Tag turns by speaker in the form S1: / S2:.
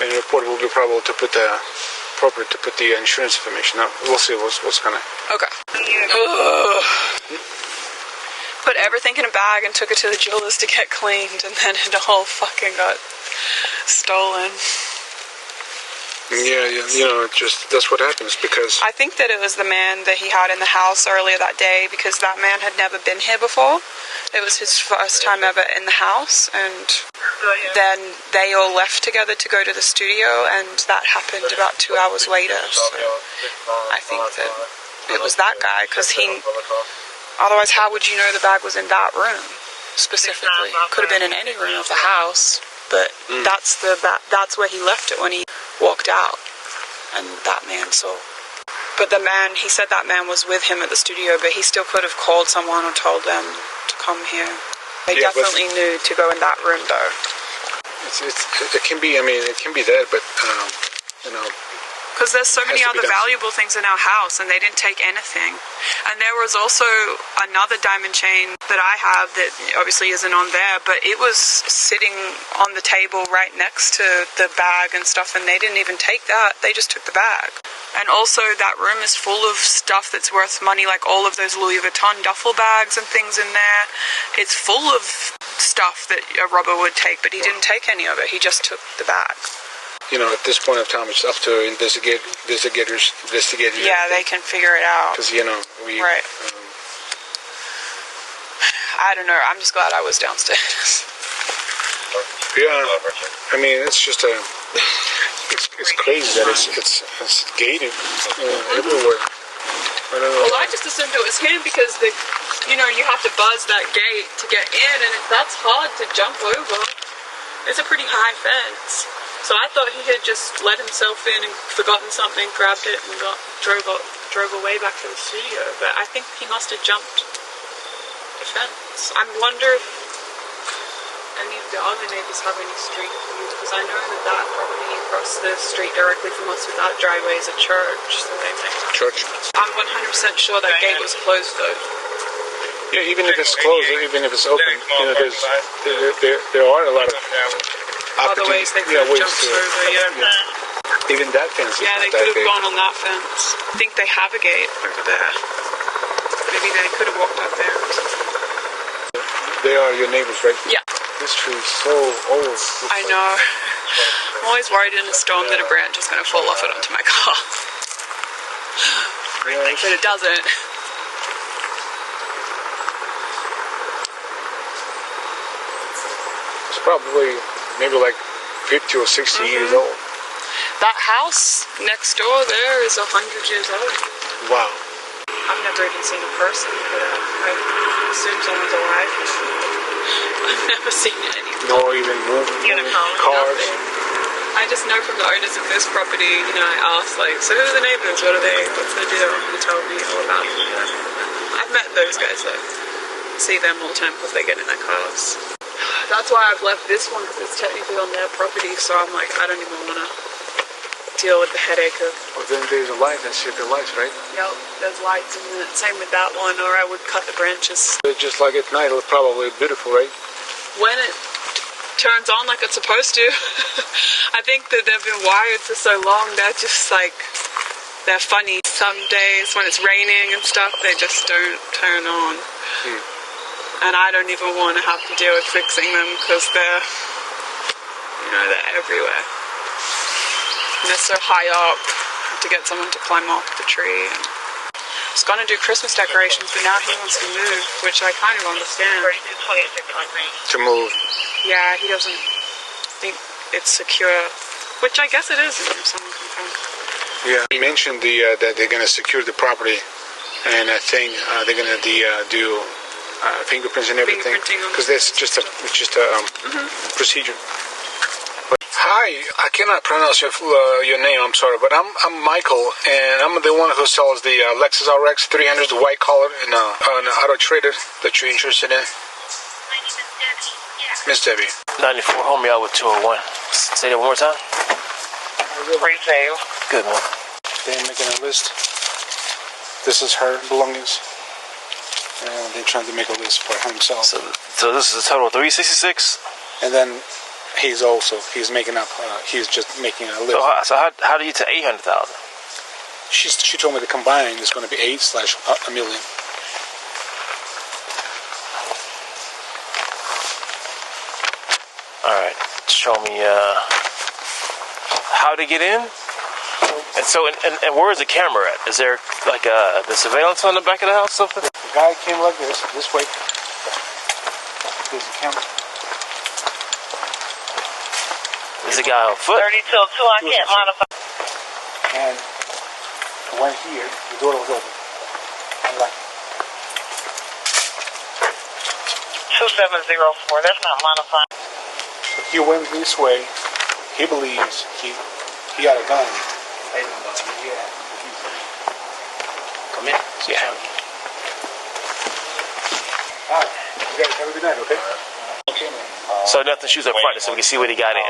S1: And the report will be appropriate to put the insurance information. Now we'll see what's gonna.
S2: Okay. Put everything in a bag and took it to the jewelers to get cleaned, and then it all fucking got stolen.
S1: Yeah, just that's what happens because
S2: I think that it was the man that he had in the house earlier that day, because that man had never been here before. It was his first time ever in the house, and then they all left together to go to the studio, and that happened about 2 hours later. So I think that it was that guy, because otherwise how would you know the bag was in that room specifically? It could have been in any room of the house, but that's where he left it when he walked out, and that man saw. But he said that man was with him at the studio, but he still could have called someone or told them to come here. They definitely knew to go in that room, though.
S1: It can be. I mean, it can be that, but
S2: because there's so many other valuable things in our house, and they didn't take anything. And there was also another diamond chain that I have that obviously isn't on there, but it was sitting on the table right next to the bag and stuff, and they didn't even take that. They just took the bag. And also that room is full of stuff that's worth money, like all of those Louis Vuitton duffel bags and things in there. It's full of stuff that a robber would take, but he didn't take any of it. He just took the bag.
S1: At this point of time, it's up to investigators.
S2: Yeah, they can figure it out.
S1: Because,
S2: Right. I don't know. I'm just glad I was downstairs.
S1: Yeah. I mean, it's just it's crazy that it's gated everywhere. I don't know.
S2: Well, I just assumed it was him because you have to buzz that gate to get in, and that's hard to jump over. It's a pretty high fence. So I thought he had just let himself in and forgotten something, grabbed it, and drove away back to the studio. But I think he must have jumped the fence. I wonder if any of the other neighbors have any street views, because I know that property across the street directly from us with that driveway is a church. So they may.
S1: Church?
S2: I'm 100% sure that gate was closed though.
S1: Yeah, even if it's closed, even if it's open, there are a lot of
S2: other ways they could have jumped over,
S1: Even that fence is
S2: they
S1: not
S2: could
S1: that
S2: have
S1: big.
S2: gone on that fence. I think they have a gate over there. Maybe they could have walked up there.
S1: They are your neighbors, right?
S2: Yeah.
S1: This tree is so old.
S2: I know. I'm always worried in a storm that a branch is going to fall off it onto my car. But it doesn't.
S1: It's probably maybe like 50 or 60 years old.
S2: That house next door there is 100 years old.
S1: Wow.
S2: I've never even seen a person, but I assume someone's alive. I've never seen anything.
S1: Nor even moving cars.
S2: Nothing. I just know from the owners of this property, I asked, so who are the neighbors? What's their deal? And they tell me all about them. I've met those guys though. See them all the time because they get in their cars. That's why I've left this one, because it's technically on their property, so I'm like, I don't even want to deal with the headache of...
S1: Well, then there's a light, that's the lights, right?
S2: Yep, there's lights in it. Same with that one, or I would cut the branches.
S1: Just like at night, it's probably beautiful, right?
S2: When it turns on like it's supposed to. I think that they've been wired for so long, they're just they're funny. Some days when it's raining and stuff, they just don't turn on. And I don't even want to have to deal with fixing them because they're everywhere. And they're so high up, I have to get someone to climb up the tree. And I was going to do Christmas decorations, but now he wants to move, which I kind of understand.
S1: To move.
S2: Yeah, he doesn't think it's secure, which I guess it is if someone can come.
S1: Yeah, you mentioned that they're going to secure the property, and I think they're going to do fingerprints and everything, because that's just a procedure. But, hi, I cannot pronounce your name. I'm sorry, but I'm Michael, and I'm the one who sells the Lexus RX 300, the white collar, and an auto trader that you're interested in.
S3: My name is Debbie.
S1: Miss Debbie.
S4: 94 home out with 201. Say that one more time.
S3: Retail.
S4: Good man.
S1: They're making a list. This is her belongings. And they're trying to make a list for himself.
S4: So this is a total of 366.
S1: And then He's making up. He's just making a list.
S4: So how do you to 800,000?
S1: She told me the combined is going to be 8/1 million.
S4: All right, show me how to get in. And so, and where is the camera at? Is there like the surveillance on the back of the house, something?
S1: The guy came like this way. There's the camera.
S4: There's a guy on foot.
S3: 30 till 2, I can't modify.
S1: And went here, the door was open. Unlocked.
S3: 2704, that's not modifying.
S1: But he went this way. He believes he had a gun.
S4: Come in. Yeah.
S1: All right. You guys have a good night, okay?
S4: So nothing shoots up front, so we can see what he got in.